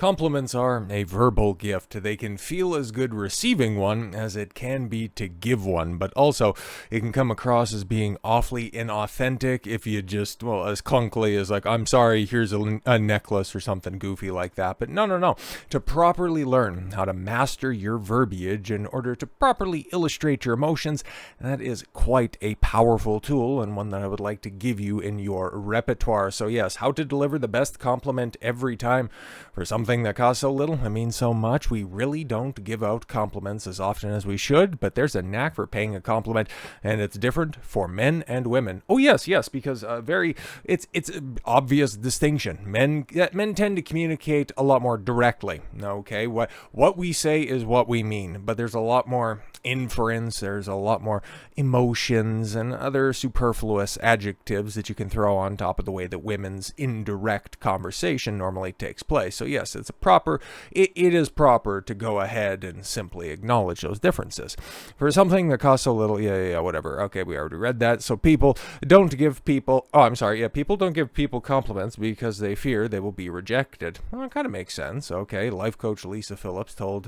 Compliments are a verbal gift. They can feel as good receiving one as it can be to give one, but also it can come across as being awfully inauthentic if you just, well, as clunkily as like, I'm sorry, here's a necklace or something goofy like that. But no. To properly learn how to master your verbiage in order to properly illustrate your emotions, that is quite a powerful tool and one that I would like to give you in your repertoire. So yes, how to deliver the best compliment every time for something that costs so little and means so much. We really don't give out compliments as often as we should, but there's a knack for paying a compliment, and it's different for men and women. Oh yes, because it's an obvious distinction. Men tend to communicate a lot more directly. Okay, what we say is what we mean, but there's a lot more inference, there's a lot more emotions and other superfluous adjectives that you can throw on top of the way that women's indirect conversation normally takes place. So yes, it is proper to go ahead and simply acknowledge those differences. For something that costs so little, whatever. Okay, we already read that. So people don't give people compliments because they fear they will be rejected. Well, it kind of makes sense. Okay, life coach Lisa Phillips told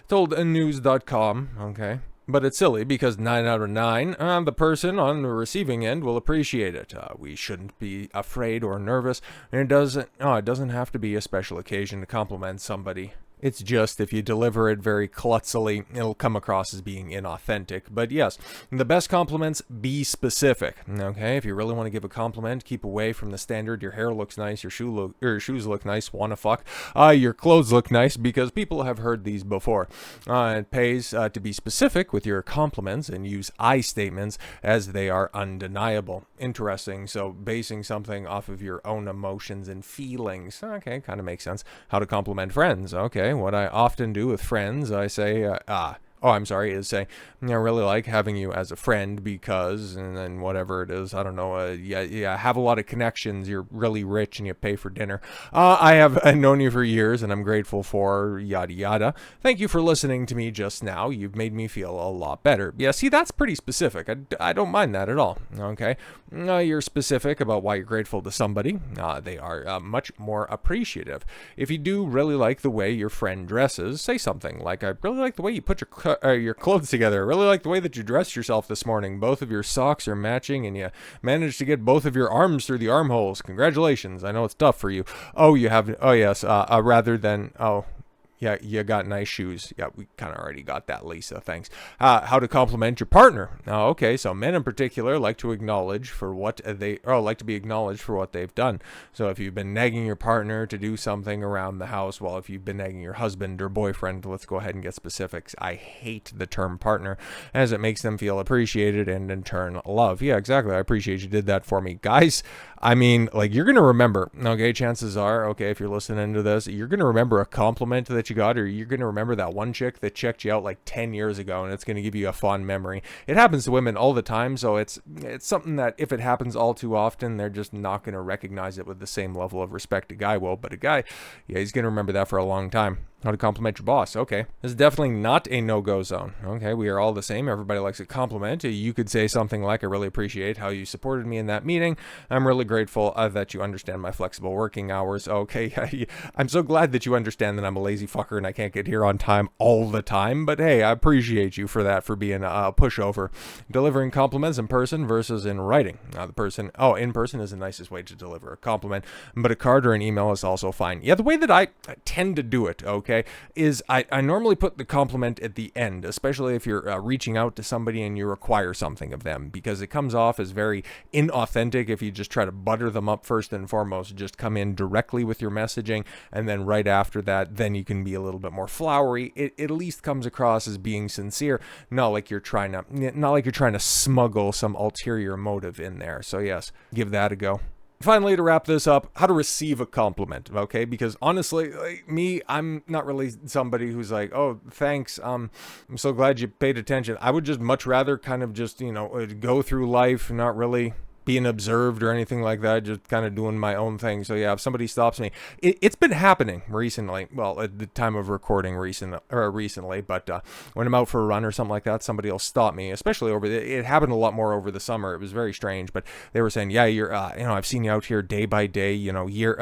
news.com. Okay. But it's silly because 9 out of 9, the person on the receiving end will appreciate it. We shouldn't be afraid or nervous, and it doesn't have to be a special occasion to compliment somebody. It's just if you deliver it very klutzily, it'll come across as being inauthentic. But yes, the best compliments, be specific. Okay, if you really want to give a compliment, keep away from the standard, your hair looks nice, your shoes look nice, wanna fuck, your clothes look nice, because people have heard these before. It pays to be specific with your compliments and use I statements as they are undeniable. Interesting, so basing something off of your own emotions and feelings. Okay, kind of makes sense. How to compliment friends. Okay, what I often do with friends, I say, is say, I really like having you as a friend because, and then whatever it is, I don't know, have a lot of connections, you're really rich and you pay for dinner. I have known you for years and I'm grateful for yada yada. Thank you for listening to me just now. You've made me feel a lot better. Yeah, see, that's pretty specific. I don't mind that at all. Okay, you're specific about why you're grateful to somebody. They are much more appreciative. If you do really like the way your friend dresses, say something like, I really like the way you put your clothes together. I really like the way that you dressed yourself this morning. Both of your socks are matching and you managed to get both of your arms through the armholes. Congratulations. I know it's tough for you. Oh, you have, oh yes, rather than, oh, yeah, you got nice shoes. Yeah, we kind of already got that, Lisa. Thanks. How to compliment your partner. Oh, okay, so men in particular like to be acknowledged for what they've done. So if you've been nagging your partner to do something around the house, well, if you've been nagging your husband or boyfriend, let's go ahead and get specifics. I hate the term partner as it makes them feel appreciated and in turn love. Yeah, exactly. I appreciate you did that for me. Guys, I mean, like, you're going to remember, okay, chances are, okay, if you're listening to this, you're going to remember a compliment that you got, or you're going to remember that one chick that checked you out like 10 years ago, and it's going to give you a fond memory. It happens to women all the time, so it's something that if it happens all too often, they're just not going to recognize it with the same level of respect a guy will, but a guy, yeah, he's going to remember that for a long time. How to compliment your boss. Okay, this is definitely not a no-go zone. Okay, we are all the same. Everybody likes a compliment. You could say something like, I really appreciate how you supported me in that meeting. I'm really grateful that you understand my flexible working hours. Okay, I'm so glad that you understand that I'm a lazy fucker and I can't get here on time all the time. But hey, I appreciate you for that, for being a pushover. Delivering compliments in person versus in writing. In person is the nicest way to deliver a compliment, but a card or an email is also fine. Yeah, the way that I tend to do it, okay, is I normally put the compliment at the end, especially if you're reaching out to somebody and you require something of them, because it comes off as very inauthentic if you just try to butter them up first and foremost. Just come in directly with your messaging, and then right after that, then you can be a little bit more flowery. It at least comes across as being sincere, not like you're trying to smuggle some ulterior motive in there. So yes, give that a go. Finally, to wrap this up, how to receive a compliment, okay? Because honestly, like me, I'm not really somebody who's like, oh, thanks, I'm so glad you paid attention. I would just much rather kind of just, go through life, not really being observed or anything like that, just kind of doing my own thing. So yeah, if somebody stops me, it's been happening recently. Well, at the time of recording recently, but when I'm out for a run or something like that, somebody will stop me, especially it happened a lot more over the summer. It was very strange, but they were saying, yeah, you're, I've seen you out here day by day, year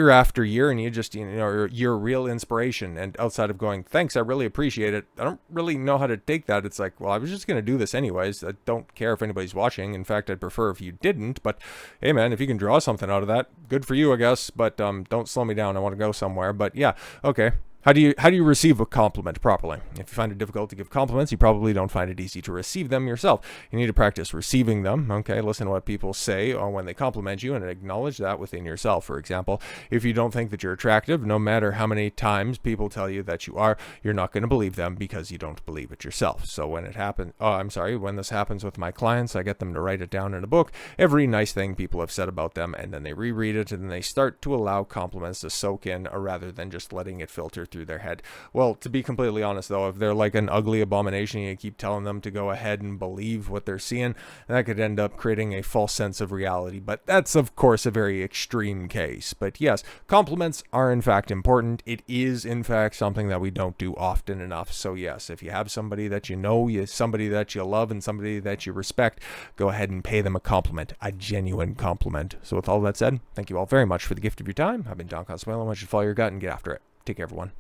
after year, and you're a real inspiration. And outside of going, thanks, I really appreciate it, I don't really know how to take that. It's like, well, I was just going to do this anyways. I don't care if anybody's watching. In fact, I'd prefer if you didn't, but hey man, if you can draw something out of that, good for you, I guess, but don't slow me down. I want to go somewhere. But yeah, okay. How do you receive a compliment properly? If you find it difficult to give compliments, you probably don't find it easy to receive them yourself. You need to practice receiving them, okay? Listen to what people say when they compliment you and acknowledge that within yourself. For example, if you don't think that you're attractive, no matter how many times people tell you that you are, you're not going to believe them because you don't believe it yourself. So when this happens with my clients, I get them to write it down in a book, every nice thing people have said about them, and then they reread it, and then they start to allow compliments to soak in rather than just letting it filter through their head. Well, to be completely honest though, if they're like an ugly abomination and you keep telling them to go ahead and believe what they're seeing, that could end up creating a false sense of reality. But that's of course a very extreme case. But yes, compliments are in fact important. It is in fact something that we don't do often enough. So yes, if you have somebody that you know, somebody that you love, and somebody that you respect, go ahead and pay them a compliment, a genuine compliment. So with all that said, thank you all very much for the gift of your time. I've been Don Consuelo. I want you to follow your gut and get after it. Take care, everyone.